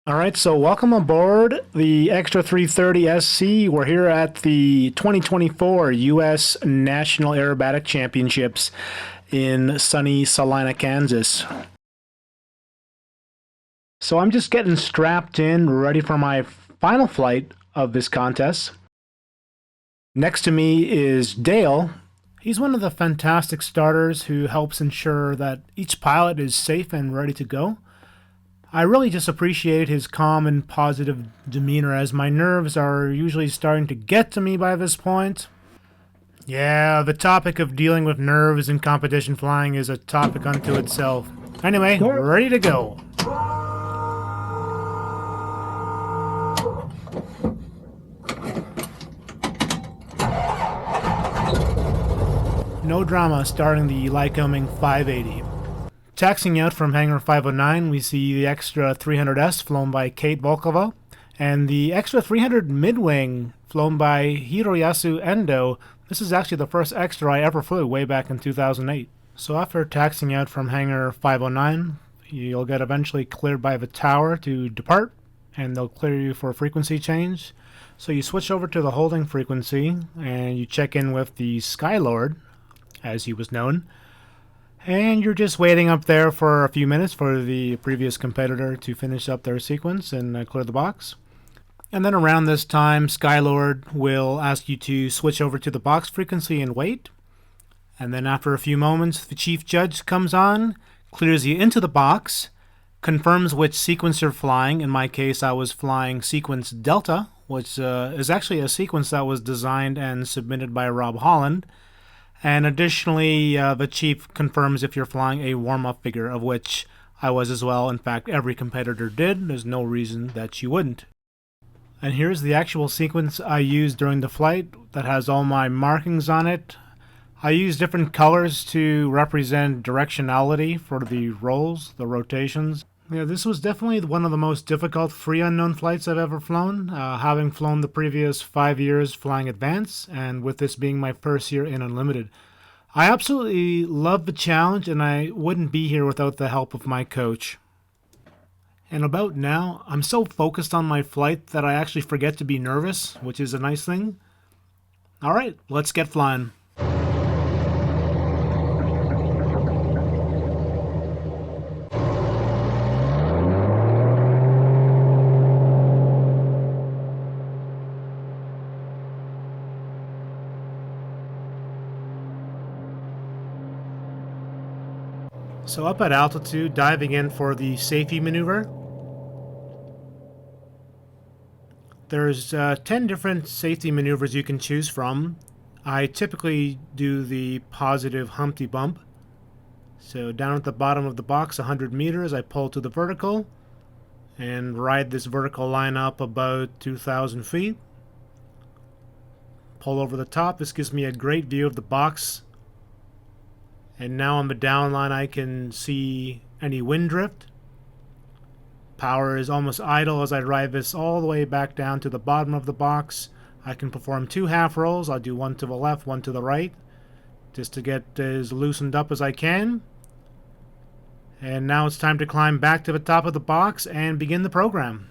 All right, so welcome aboard the Extra 330 SC. We're here at the 2024 US National Aerobatic Championships in sunny Salina, Kansas. So I'm just getting strapped in, ready for my final flight of this contest. Next to me is Dale. He's one of the fantastic starters who helps ensure that each pilot is safe and ready to go. I really just appreciate his calm and positive demeanor, as my nerves are usually starting to get to me by this point. Yeah, the topic of dealing with nerves in competition flying is a topic unto itself. Anyway, ready to go. No drama starting the Lycoming 580. Taxiing out from Hangar 509, we see the Extra 300S flown by Kate Volkova, and the Extra 300 Midwing flown by Hiroyasu Endo. This is actually the first Extra I ever flew way back in 2008. So after taxiing out from Hangar 509, you'll get eventually cleared by the tower to depart, and they'll clear you for a frequency change. So you switch over to the holding frequency, and you check in with the Skylord, as he was known. And you're just waiting up there for a few minutes for the previous competitor to finish up their sequence and clear the box. And then around this time, Skylord will ask you to switch over to the box frequency and wait. And then after a few moments, the chief judge comes on, clears you into the box, confirms which sequence you're flying. In my case, I was flying sequence Delta, which is actually a sequence that was designed and submitted by Rob Holland. And additionally, the chief confirms if you're flying a warm-up figure, of which I was as well. In fact, every competitor did. There's no reason that you wouldn't. And here's the actual sequence I used during the flight that has all my markings on it. I used different colors to represent directionality for the rolls, the rotations. Yeah, this was definitely one of the most difficult free unknown flights I've ever flown, having flown the previous 5 years flying advance, and with this being my first year in unlimited. I absolutely love the challenge, and I wouldn't be here without the help of my coach. And about now, I'm so focused on my flight that I actually forget to be nervous, which is a nice thing. Alright, let's get flying. So up at altitude, diving in for the safety maneuver. There's 10 different safety maneuvers you can choose from. I typically do the positive Humpty Bump. So down at the bottom of the box, 100 meters, I pull to the vertical and ride this vertical line up about 2,000 feet. Pull over the top. This gives me a great view of the box. And now on the down line, I can see any wind drift. Power is almost idle as I ride this all the way back down to the bottom of the box. I can perform 2 half rolls. I'll do one to the left, one to the right, just to get as loosened up as I can. And now it's time to climb back to the top of the box and begin the program.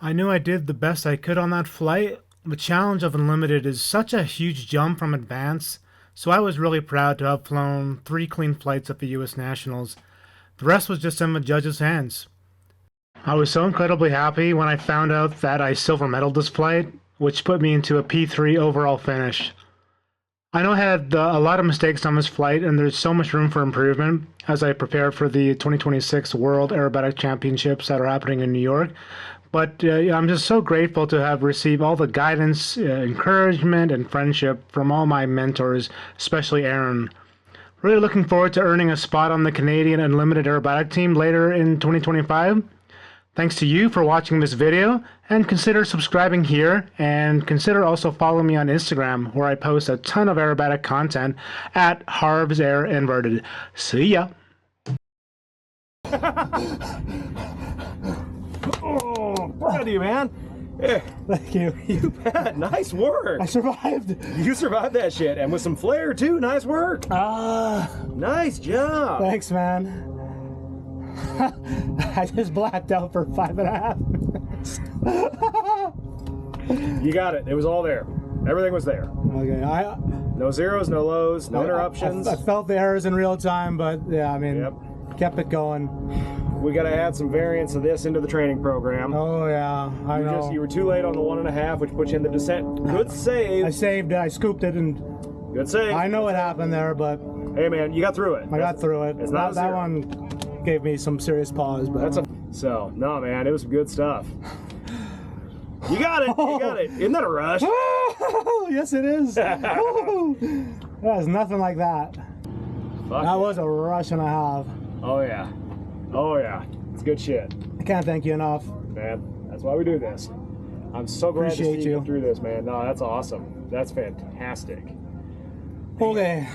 I knew I did the best I could on that flight. The challenge of Unlimited is such a huge jump from advance, so I was really proud to have flown 3 clean flights at the US Nationals. The rest was just in the judges' hands. I was so incredibly happy when I found out that I silver medaled this flight, which put me into a P3 overall finish. I know I had a lot of mistakes on this flight, and there's so much room for improvement as I prepare for the 2026 World Aerobatic Championships that are happening in New York. But I'm just so grateful to have received all the guidance, encouragement, and friendship from all my mentors, especially Aaron. Really looking forward to earning a spot on the Canadian Unlimited Aerobatic team later in 2025. Thanks to you for watching this video, and consider subscribing here, and consider also following me on Instagram, where I post a ton of aerobatic content at Harv's Air Inverted. See ya! Oh, proud of you, man. Yeah. Thank you. You bet. Nice work. I survived. You survived that shit, and with some flair too. Nice work. Nice job. Thanks, man. I just blacked out for 5.5 minutes. You got it. It was all there. Everything was there. Okay. No zeros, no lows, no interruptions. I felt the errors in real time, but yeah, I mean, kept it going. We got to add some variants of this into the training program. Oh yeah, I know. You were too late on the 1.5, which put you in the descent. Good save. I saved it. I scooped it, and good save. I know what happened there, but hey, man, you got through it. I got through it. It's not that one gave me some serious pause, but so no, man, it was some good stuff. You got it. You got it. Isn't that a rush? Oh, yes, it is. There's nothing like that. That was a rush and a half. Oh yeah. Oh yeah. It's good shit. I can't thank you enough. Man, that's why we do this. I'm so glad to see you get through this, man. No, that's awesome. That's fantastic. Okay.